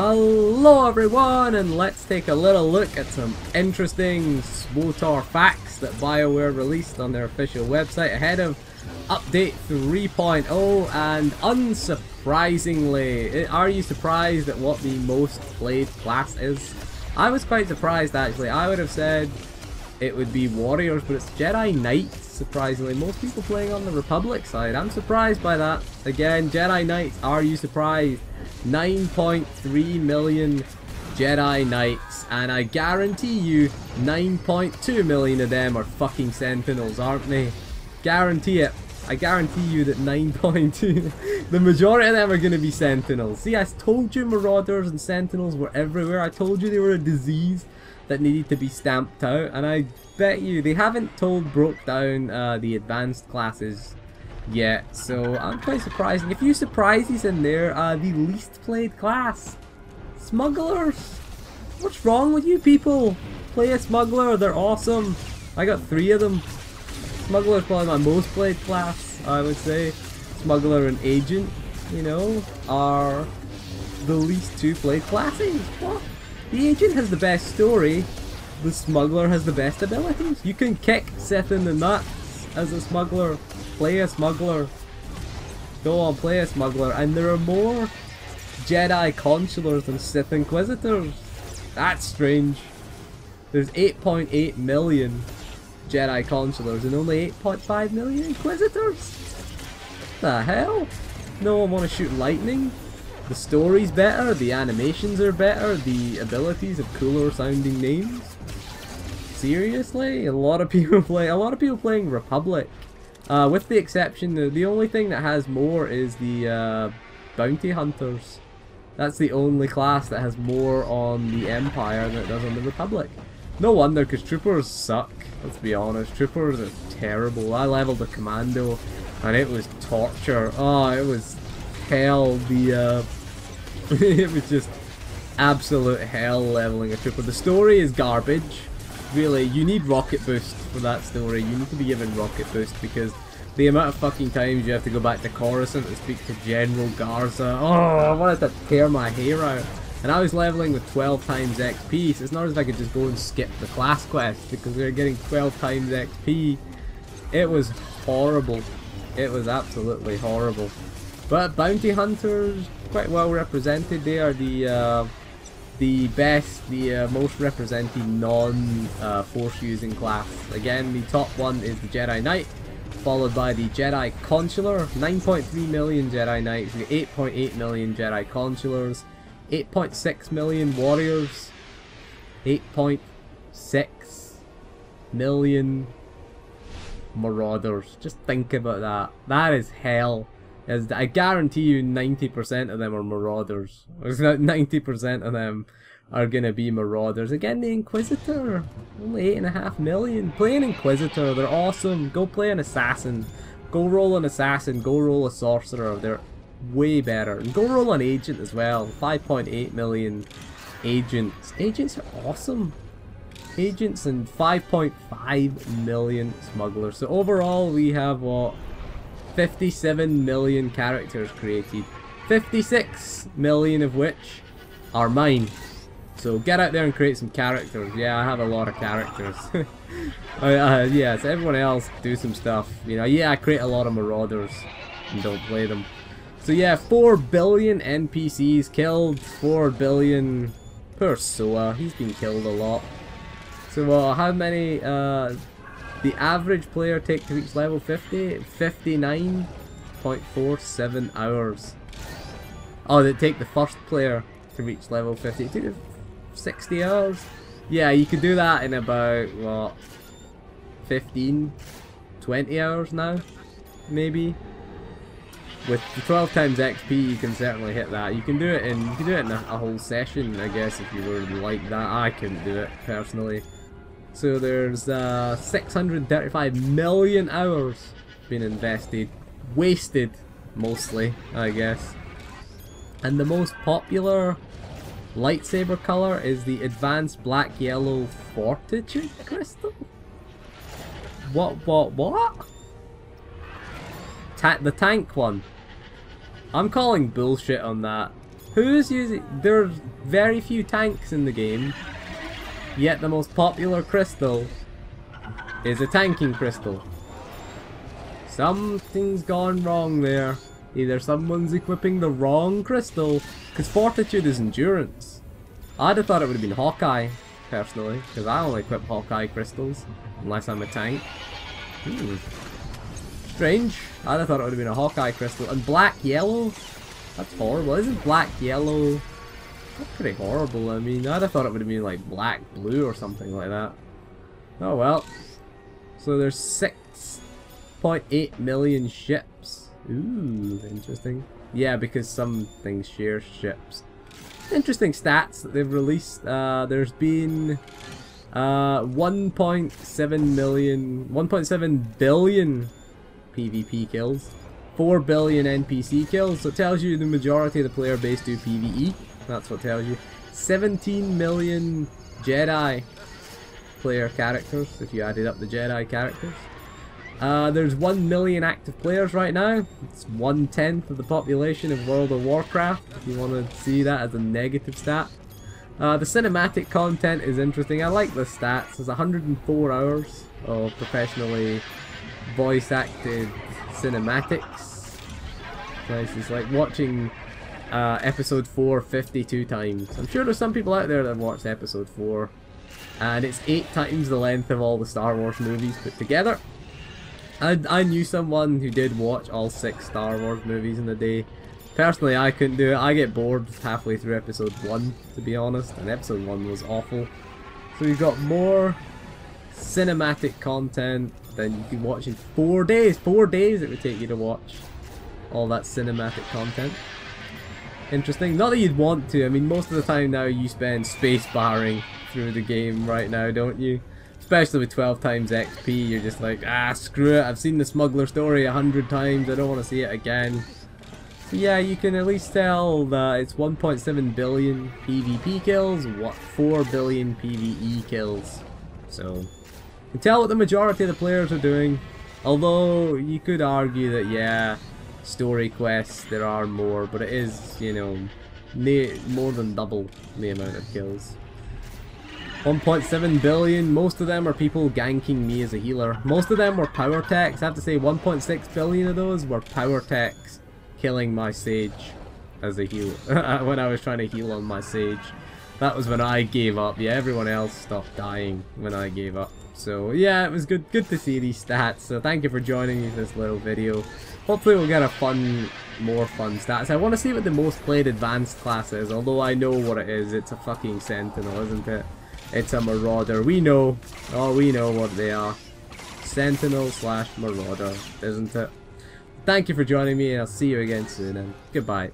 Hello everyone, and let's take a little look at some interesting SWTOR facts that BioWare released on their official website ahead of update 3.0. and unsurprisingly, are you surprised at what the most played class is? I was quite surprised actually. I would have said it would be Warriors, but it's Jedi Knights, surprisingly. Most people playing on the Republic side. I'm surprised by that. Again, Jedi Knights, are you surprised? 9.3 million Jedi Knights, and I guarantee you 9.2 million of them are fucking Sentinels, aren't they? Guarantee it. I guarantee you that 9.2, the majority of them are going to be Sentinels. See, I told you Marauders and Sentinels were everywhere. I told you they were a disease that needed to be stamped out, and I bet you they haven't broke down the advanced classes yet, so I'm quite surprised. And a few surprises in there. The least played class, Smugglers. What's wrong with you people? Play a Smuggler, they're awesome. I got 3 of them. Smuggler is probably my most played class, I would say. Smuggler and Agent, you know, are the least 2 played classes. What? The Agent has the best story, the Smuggler has the best abilities. You can kick Sith in the nuts as a Smuggler. Play a Smuggler. Go on, play a Smuggler. And there are more Jedi Consulars than Sith Inquisitors. That's strange. There's 8.8 million Jedi Consulars and only 8.5 million Inquisitors. What the hell? No one want to shoot lightning? The story's better, the animations are better, the abilities have cooler sounding names. Seriously? A lot of people playing Republic. With the exception, the only thing that has more is the Bounty Hunters. That's the only class that has more on the Empire than it does on the Republic. No wonder, because Troopers suck, let's be honest. Troopers are terrible. I leveled a Commando and it was torture. Oh, it was hell. It was just absolute hell leveling a Trooper. The story is garbage. Really, you need Rocket Boost for that story. You need to be given Rocket Boost, because the amount of fucking times you have to go back to Coruscant to speak to General Garza. Oh, I wanted to tear my hair out. And I was leveling with 12 times XP, so it's not as if I could just go and skip the class quest, because we were getting 12 times XP. It was horrible. It was absolutely horrible. But Bounty Hunters, quite well represented. They are the best, most represented non-force using class. Again, the top one is the Jedi Knight, followed by the Jedi Consular. 9.3 million Jedi Knights, 8.8 million Jedi Consulars, 8.6 million Warriors, 8.6 million Marauders. Just think about that. That is hell. I guarantee you 90% of them are Marauders. 90% of them are gonna be Marauders. Again, the Inquisitor, only 8.5 million. Play an Inquisitor, they're awesome. Go play an Assassin. Go roll an Assassin, go roll a Sorcerer. They're way better. And go roll an Agent as well. 5.8 million Agents. Agents are awesome. Agents, and 5.5 million Smugglers. So overall we have what? 57 million characters created, 56 million of which are mine. So get out there and create some characters. Yeah, I have a lot of characters. Yeah, so everyone else do some stuff. You know, yeah, I create a lot of Marauders and don't play them. So yeah, 4 billion NPCs killed, 4 billion... Poor Soa, he's been killed a lot. So how many... the average player take to reach level 50? 59.47 hours. Oh, they take the first player to reach level 50. It took 60 hours? Yeah, you could do that in about, what, 15, 20 hours now? Maybe? With the 12 times XP, you can certainly hit that. You can do it in a whole session, I guess, if you were like that. I couldn't do it, personally. So there's 635 million hours been invested, wasted mostly, I guess. And the most popular lightsaber color is the advanced black yellow fortitude crystal. What? The tank one. I'm calling bullshit on that. Who's using... There's very few tanks in the game, yet the most popular crystal is a tanking crystal. Something's gone wrong there. Either someone's equipping the wrong crystal, because Fortitude is endurance. I'd have thought it would have been Hawkeye, personally, because I only equip Hawkeye crystals, unless I'm a tank. Strange. I'd have thought it would have been a Hawkeye crystal. And black yellow? That's horrible. Isn't black yellow... That's pretty horrible. I mean, I'd have thought it would have been like black blue or something like that. Oh well. So there's 6.8 million ships. Ooh, interesting. Yeah, because some things share ships. Interesting stats that they've released. There's been 1.7 billion PvP kills, 4 billion NPC kills, so it tells you the majority of the player base do PvE. That's what it tells you. 17 million Jedi player characters, if you added up the Jedi characters. There's 1 million active players right now. It's 1/10 of the population of World of Warcraft, if you want to see that as a negative stat. The cinematic content is interesting. I like the stats. There's 104 hours of professionally voice acted cinematics. Nice. It's like watching episode 4 52 times. I'm sure there's some people out there that have watched episode 4, and it's 8 times the length of all the Star Wars movies put together. I knew someone who did watch all 6 Star Wars movies in a day. Personally, I couldn't do it. I get bored halfway through episode 1, to be honest, and episode 1 was awful. So you've got more cinematic content than you can watch in 4 days. 4 days it would take you to watch all that cinematic content. Interesting. Not that you'd want to. I mean, most of the time now you spend space barring through the game right now, don't you? Especially with 12 times XP, you're just like, ah, screw it. I've seen the Smuggler story 100 times. I don't want to see it again. So yeah, you can at least tell that it's 1.7 billion PvP kills, 4 billion PvE kills. So you can tell what the majority of the players are doing. Although you could argue that, yeah, story quests, there are more, but it is, you know, more than double the amount of kills. 1.7 billion, most of them are people ganking me as a healer. Most of them were power techs. I have to say 1.6 billion of those were power techs killing my sage as a healer. When I was trying to heal on my sage. That was when I gave up. Yeah, everyone else stopped dying when I gave up. So yeah, it was good to see these stats. So thank you for joining me for this little video. Hopefully we'll get a more fun stats. I want to see what the most played advanced class is, although I know what it is. It's a fucking Sentinel, isn't it? It's a Marauder. We know. Oh, we know what they are. Sentinel/Marauder, isn't it? Thank you for joining me, and I'll see you again soon, and goodbye.